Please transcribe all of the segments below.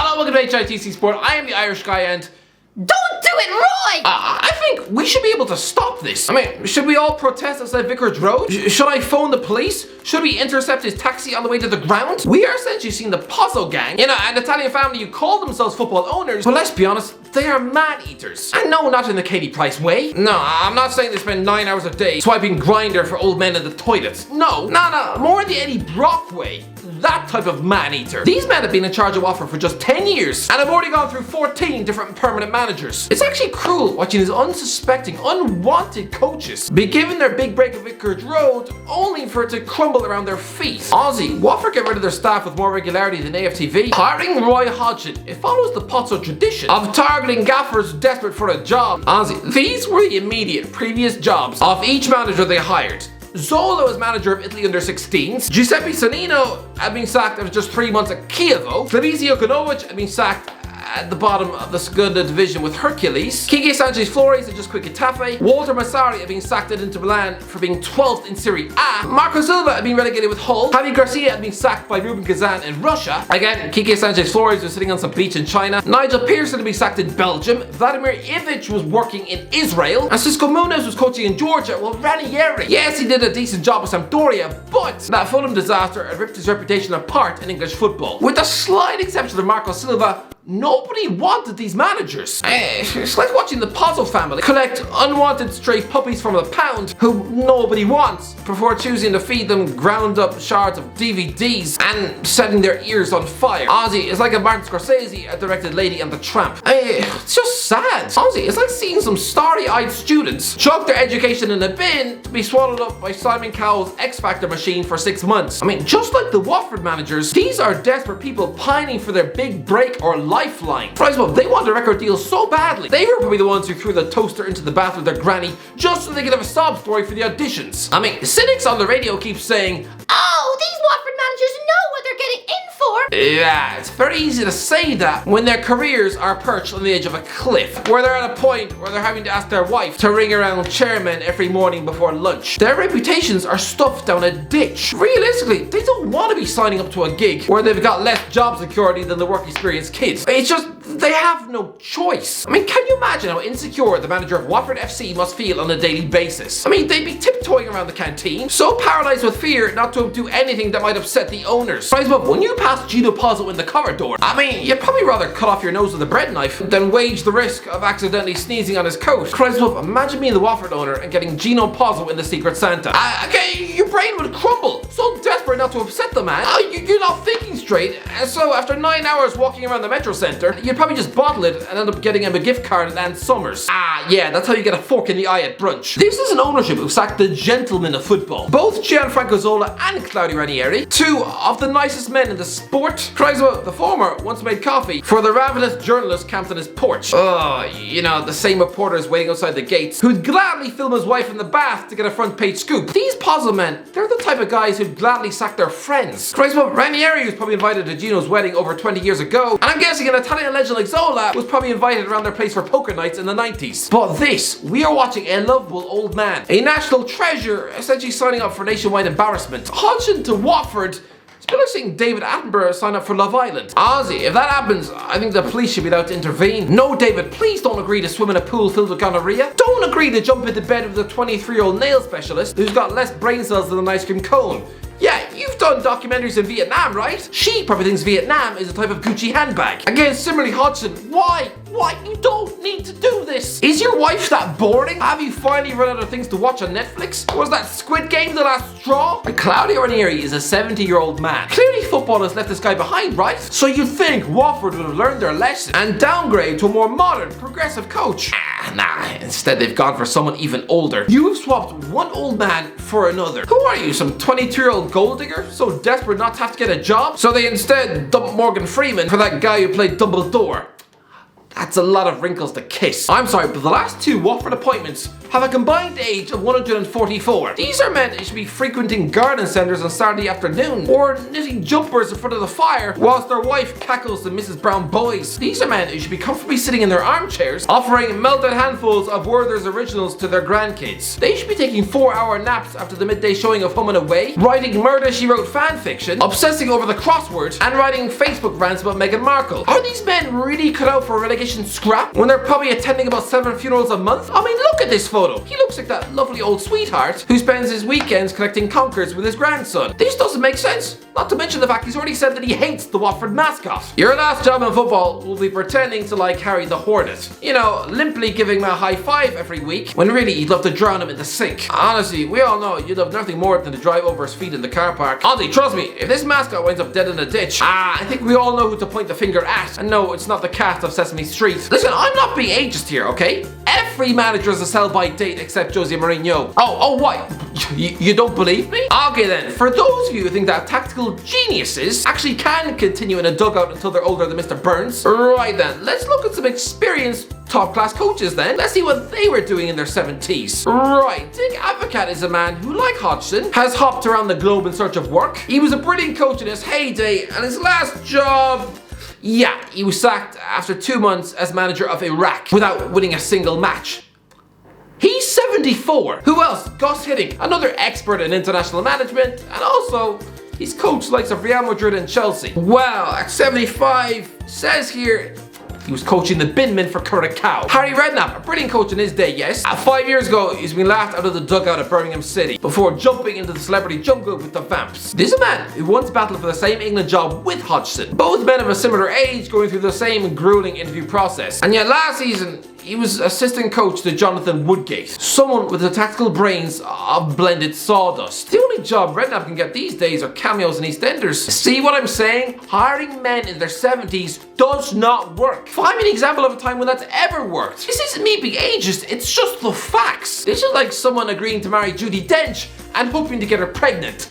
Hello, welcome to HITC Sport. I am the Irish guy and... Don't do it, Roy! I think we should be able to stop this. I mean, should we all protest outside Vicarage Road? Should I phone the police? Should we intercept his taxi on the way to the ground? We are essentially seeing the Pozzo gang, you know, an Italian family who call themselves football owners, but let's be honest, they are man-eaters. And no, not in the Katie Price way. No, I'm not saying they spend 9 hours a day swiping Grindr for old men in the toilets. No, more in the Eddie Brock way. That type of man-eater. These men have been in charge of Watford for just 10 years and have already gone through 14 different permanent managers. It's actually cruel watching these unsuspecting, unwanted coaches be given their big break at Vicarage Road only for it to crumble around their feet. Aussie, Watford get rid of their staff with more regularity than AFTV. Hiring Roy Hodgson, it follows the Pozzo tradition of targeting gaffers desperate for a job. Aussie, these were the immediate previous jobs of each manager they hired. Zola was manager of Italy under-16s. Giuseppe Sannino had been sacked after just 3 months at Chievo. Flavizio Konovic had been sacked at the bottom of the Seconda division with Hercules. Quique Sanchez Flores had just quit Getafe. Walter Massari had been sacked at Inter Milan for being 12th in Serie A. Marco Silva had been relegated with Hull. Javi Garcia had been sacked by Ruben Kazan in Russia. Again, Quique Sanchez Flores was sitting on some beach in China. Nigel Pearson had been sacked in Belgium. Vladimir Ivic was working in Israel. And Cisco Muniz was coaching in Georgia. Well, Ranieri, yes, he did a decent job with Sampdoria, but that Fulham disaster had ripped his reputation apart in English football. With the slight exception of Marco Silva, nobody wanted these managers. It's like watching the Pozzo family collect unwanted stray puppies from a pound who nobody wants before choosing to feed them ground up shards of DVDs and setting their ears on fire. Aussie, it's like a Martin Scorsese had directed Lady and the Tramp. It's just sad. Aussie, it's like seeing some starry-eyed students chuck their education in a bin to be swallowed up by Simon Cowell's X Factor machine for 6 months. I mean, just like the Watford managers, these are desperate people pining for their big break or lifeline. For example, they want a record deal so badly. They were probably the ones who threw the toaster into the bath with their granny just so they could have a sob story for the auditions. I mean, cynics on the radio keep saying, "Oh, these Watford managers know what they're getting in for." Yeah, it's very easy to say that when their careers are perched on the edge of a cliff, where they're at a point where they're having to ask their wife to ring around chairmen every morning before lunch. Their reputations are stuffed down a ditch. Realistically, they don't want to be signing up to a gig where they've got less job security than the work experience kids. It's just, they have no choice. I mean, can you imagine how insecure the manager of Watford FC must feel on a daily basis? I mean, they'd be tiptoeing around the canteen, so paralyzed with fear not to do anything that might upset the owners. For example, when you pass Gino Pozzo in the corridor, I mean, you'd probably rather cut off your nose with a bread knife than wage the risk of accidentally sneezing on his coat. Christ, imagine being the Watford owner and getting Gino Pozzo in the Secret Santa. Okay, your brain would crumble. So desperate not to upset the man. You're not thinking straight, and so after 9 hours walking around the Metro Centre, you'd probably just bottle it and end up getting him a gift card at Ann Summers. Yeah, that's how you get a fork in the eye at brunch. This is an ownership who sacked the gentlemen of football. Both Gianfranco Zola and Claudio Ranieri, two of the nicest men in the sport. The former once made coffee for the ravenous journalist camped on his porch. You know, the same reporters waiting outside the gates who'd gladly film his wife in the bath to get a front page scoop. These puzzle men, they're the type of guys who'd gladly sack their friends. Ranieri was probably invited to Gino's wedding over 20 years ago, and I'm guessing an Italian legend like Zola was probably invited around their place for poker nights in the 90s. But this, we are watching a lovable old man, a national treasure, essentially signing up for nationwide embarrassment. Hodgson to Watford. It's been like seeing David Attenborough sign up for Love Island. Aussie, if that happens, I think the police should be allowed to intervene. No, David, please don't agree to swim in a pool filled with gonorrhea. Don't agree to jump into bed with a 23-year-old nail specialist who's got less brain cells than an ice cream cone. Yeah, you've done documentaries in Vietnam, right? She probably thinks Vietnam is a type of Gucci handbag. Again, similarly, Hodgson, why? You don't need to do this. Is your wife that boring? Have you finally run out of things to watch on Netflix? Was that Squid Game the last straw? Claudio Ranieri is a 70-year-old man. Clearly football has left this guy behind, right? So you'd think Watford would have learned their lesson and downgrade to a more modern, progressive coach. Instead they've gone for someone even older. You have swapped one old man for another. Who are you, some 22-year-old gold digger? So desperate not to have to get a job? So they instead dumped Morgan Freeman for that guy who played Dumbledore. That's a lot of wrinkles to kiss. I'm sorry, but the last 2 Watford appointments have a combined age of 144. These are men who should be frequenting garden centres on Saturday afternoon, or knitting jumpers in front of the fire whilst their wife cackles the Mrs. Brown boys. These are men who should be comfortably sitting in their armchairs, offering melted handfuls of Werther's originals to their grandkids. They should be taking 4-hour naps after the midday showing of Home and Away, writing Murder, She Wrote fan fiction, obsessing over the crossword, and writing Facebook rants about Meghan Markle. Are these men really cut out for a relegation scrap when they're probably attending about 7 funerals a month? I mean, look at this photo. He looks like that lovely old sweetheart who spends his weekends collecting conkers with his grandson. This doesn't make sense. Not to mention the fact he's already said that he hates the Watford mascot. Your last job in football will be pretending to like Harry the Hornet. You know, limply giving him a high five every week, when really you'd love to drown him in the sink. Honestly, we all know you'd love nothing more than to drive over his feet in the car park. Auntie, trust me, if this mascot winds up dead in a ditch, I think we all know who to point the finger at. And no, it's not the cast of Sesame Street. Listen, I'm not being ageist here, okay? Every manager is a sell-by date except Jose Mourinho. Oh, what? You don't believe me? Okay then, for those of you who think that tactical geniuses actually can continue in a dugout until they're older than Mr. Burns, right then, let's look at some experienced top-class coaches then. Let's see what they were doing in their 70s. Right, Dick Advocat is a man who, like Hodgson, has hopped around the globe in search of work. He was a brilliant coach in his heyday, and his last job... yeah, he was sacked after 2 months as manager of Iraq without winning a single match. He's 74. Who else? Gus Hiddink, another expert in international management, and also he's coached the likes of Real Madrid and Chelsea. Well, at 75, says here he was coaching the binmen for Curacao. Harry Redknapp, a brilliant coach in his day, yes. 5 years ago, he's been laughed out of the dugout at Birmingham City before jumping into the celebrity jungle with the Vamps. This is a man who once battled for the same England job with Hodgson. Both men of a similar age going through the same grueling interview process. And yet last season, he was assistant coach to Jonathan Woodgate, someone with the tactical brains of blended sawdust. The only job Redknapp can get these days are cameos in EastEnders. See what I'm saying? Hiring men in their 70s does not work. Find me an example of a time when that's ever worked. This isn't me being ageist, it's just the facts. This is like someone agreeing to marry Judi Dench and hoping to get her pregnant.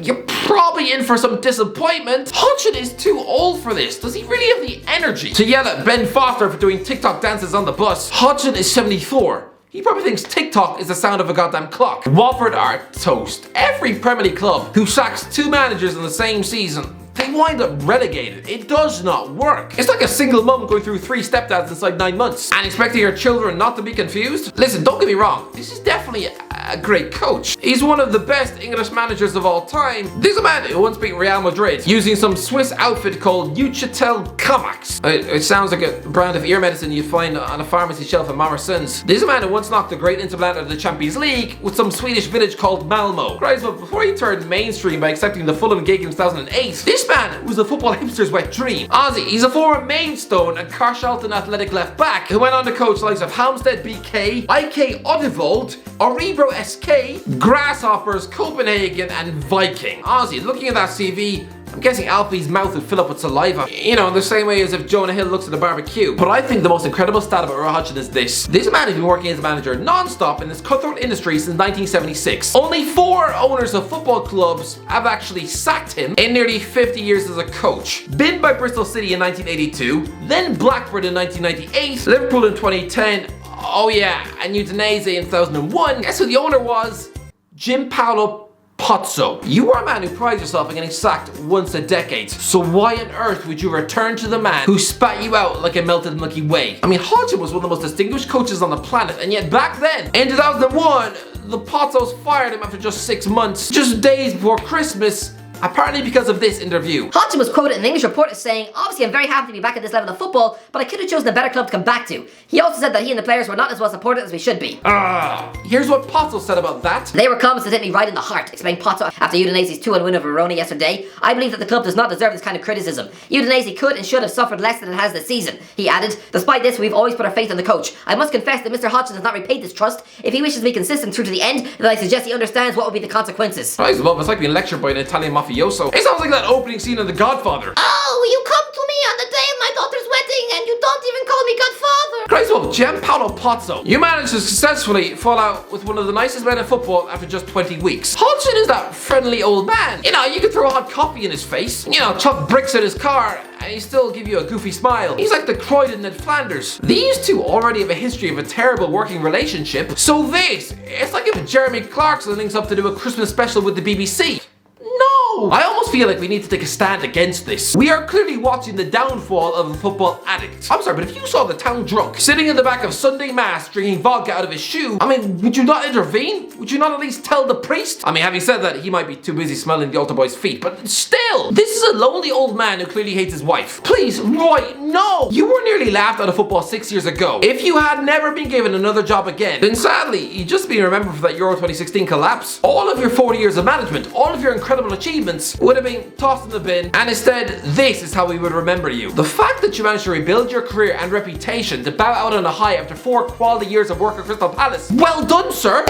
You're probably in for some disappointment. Hodgson is too old for this. Does he really have the energy to yell at Ben Foster for doing TikTok dances on the bus? Hodgson is 74. He probably thinks TikTok is the sound of a goddamn clock. Watford are toast. Every Premier League club who sacks 2 managers in the same season, they wind up relegated. It does not work. It's like a single mum going through 3 stepdads inside 9 months and expecting her children not to be confused. Listen, don't get me wrong. This is definitely a great coach. He's one of the best English managers of all time. There's a man who once beat Real Madrid using some Swiss outfit called Unsuitable. It sounds like a brand of ear medicine you'd find on a pharmacy shelf in Mamersons. There's a man who once knocked the great Inter Milan out of the Champions League with some Swedish village called Malmo. Christ, but before he turned mainstream by accepting the Fulham gig in 2008, this man was a football hipster's wet dream. Ozzy, he's a former Maidstone and Carshalton athletic left back who went on to coach the likes of Halmstad BK, IK Oddevold, Orebro SK, Grasshoppers, Copenhagen and Viking. Ozzy, looking at that CV, I'm guessing Alfie's mouth would fill up with saliva. You know, in the same way as if Jonah Hill looks at a barbecue. But I think the most incredible stat about Roy Hodgson is this. This man has been working as a manager non-stop in this cutthroat industry since 1976. Only 4 owners of football clubs have actually sacked him in nearly 50 years as a coach. Binned by Bristol City in 1982, then Blackburn in 1998, Liverpool in 2010, oh yeah, and Udinese in 2001. Guess who the owner was? Jim Paolo Pozzo. You are a man who prides yourself on getting sacked once a decade, so why on earth would you return to the man who spat you out like a melted Milky Way? I mean, Hodgson was one of the most distinguished coaches on the planet, and yet back then, in 2001, the Pozzos fired him after just 6 months, just days before Christmas, apparently because of this interview. Hodgson was quoted in an English report as saying, "Obviously I'm very happy to be back at this level of football, but I could have chosen a better club to come back to." He also said that he and the players were not as well supported as we should be. Here's what Pozzo said about that. "They were comments that hit me right in the heart," explained Pozzo after Udinese's 2-1 win over Verona yesterday. "I believe that the club does not deserve this kind of criticism. Udinese could and should have suffered less than it has this season." He added, "Despite this, we've always put our faith in the coach. I must confess that Mr. Hodgson has not repaid this trust. If he wishes to be consistent through to the end, then I suggest he understands what will be the consequences." Right, well, it's like being lectured by an Italian mafioso. It sounds like that opening scene in The Godfather. Oh, you come to me on the day of my daughter's wedding and you don't even call me godfather. Praise well, Gianpaolo Pozzo. You managed to successfully fall out with one of the nicest men in football after just 20 weeks. Hodgson is that friendly old man. You know, you can throw a hot coffee in his face, you know, chuck bricks at his car, and he still give you a goofy smile. He's like the Croydon Ned Flanders. These two already have a history of a terrible working relationship, so it's like if Jeremy Clarkson links up to do a Christmas special with the BBC. No! I almost feel like we need to take a stand against this. We are clearly watching the downfall of a football addict. I'm sorry, but if you saw the town drunk sitting in the back of Sunday Mass drinking vodka out of his shoe, I mean, would you not intervene? Would you not at least tell the priest? I mean, having said that, he might be too busy smelling the altar boy's feet, but still, this is a lonely old man who clearly hates his wife. Please, Roy, no! You were nearly laughed out of football 6 years ago. If you had never been given another job again, then sadly, you'd just be remembered for that Euro 2016 collapse. All of your 40 years of management, all of your incredible achievements would have been tossed in the bin, and instead, this is how we would remember you. The fact that you managed to rebuild your career and reputation to bow out on a high after 4 quality years of work at Crystal Palace. Well done, sir!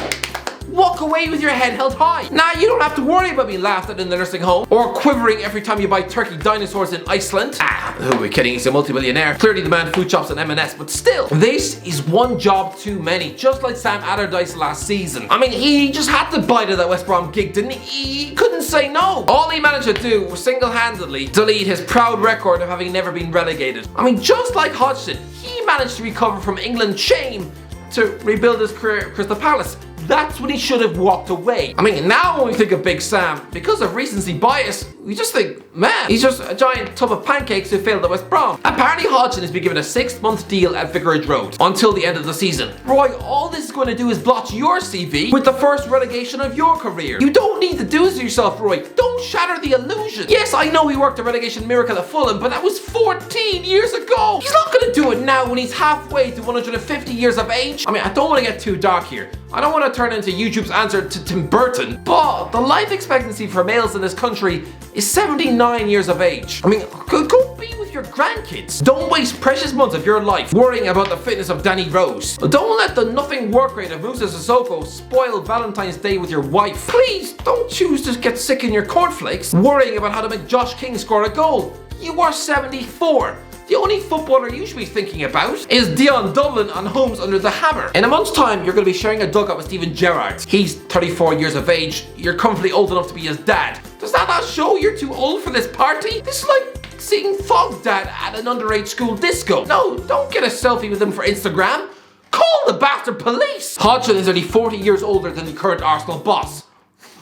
Walk away with your head held high. Now you don't have to worry about being laughed at in the nursing home or quivering every time you buy turkey dinosaurs in Iceland. Who are we kidding? He's a multi-millionaire. Clearly the man food shops and M&S, but still, this is one job too many, just like Sam Allardyce last season. I mean, he just had to bite at that West Brom gig, didn't he? He couldn't say no. All he managed to do was single-handedly delete his proud record of having never been relegated. I mean, just like Hodgson, he managed to recover from England's shame to rebuild his career at Crystal Palace. That's when he should have walked away. I mean, now when we think of Big Sam, because of recency bias, we just think, man, he's just a giant tub of pancakes who failed at West Brom. Apparently Hodgson has been given a 6-month deal at Vicarage Road until the end of the season. Roy, all this is going to do is blotch your CV with the first relegation of your career. You don't need to do this to yourself, Roy. Don't shatter the illusion. Yes, I know he worked a relegation miracle at Fulham, but that was 14 years ago. He's not going to do it now when he's halfway to 150 years of age. I mean, I don't want to get too dark here. I don't want to turn into YouTube's answer to Tim Burton, but the life expectancy for males in this country is 79 years of age. I mean, go be with your grandkids. Don't waste precious months of your life worrying about the fitness of Danny Rose. Don't let the nothing work rate of Musa Sissoko spoil Valentine's Day with your wife. Please don't choose to get sick in your cornflakes worrying about how to make Josh King score a goal. You are 74. The only footballer you should be thinking about is Dion Dublin on Homes Under the Hammer. In a month's time, you're going to be sharing a dugout with Steven Gerrard. He's 34 years of age. You're comfortably old enough to be his dad. Does that not show you're too old for this party? This is like seeing Fog Dad at an underage school disco. No, don't get a selfie with him for Instagram. Call the bastard police. Hodgson is only 40 years older than the current Arsenal boss.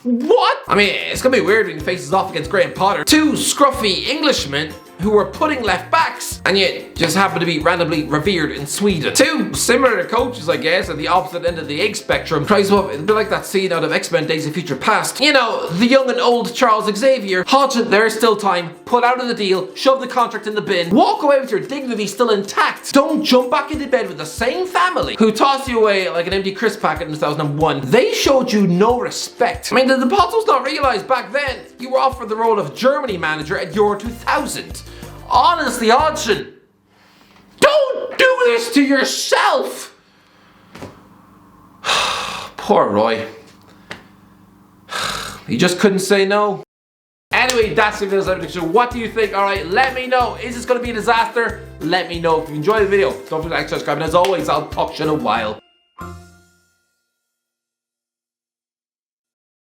What? I mean, it's gonna be weird when he faces off against Graham Potter. 2 scruffy Englishmen who were pudding left backs and yet just happen to be randomly revered in Sweden. 2 similar coaches, I guess, at the opposite end of the egg spectrum. Tries up, it'd be like that scene out of X-Men Days of Future Past. You know, the young and old Charles Xavier. Hodgson, there's still time. Pull out of the deal, shove the contract in the bin, walk away with your dignity still intact. Don't jump back into bed with the same family who tossed you away like an empty crisp packet in 2001. They showed you no respect. I mean, did the Pozzos not realize back then you were offered the role of Germany manager at Euro 2000? Honestly, Hodgson, don't do this to yourself. Poor Roy. He just couldn't say no. Anyway, that's it for this episode. So what do you think? Alright, let me know. Is this going to be a disaster? Let me know. If you enjoyed the video, don't forget to like, subscribe, and as always, I'll talk to you in a while.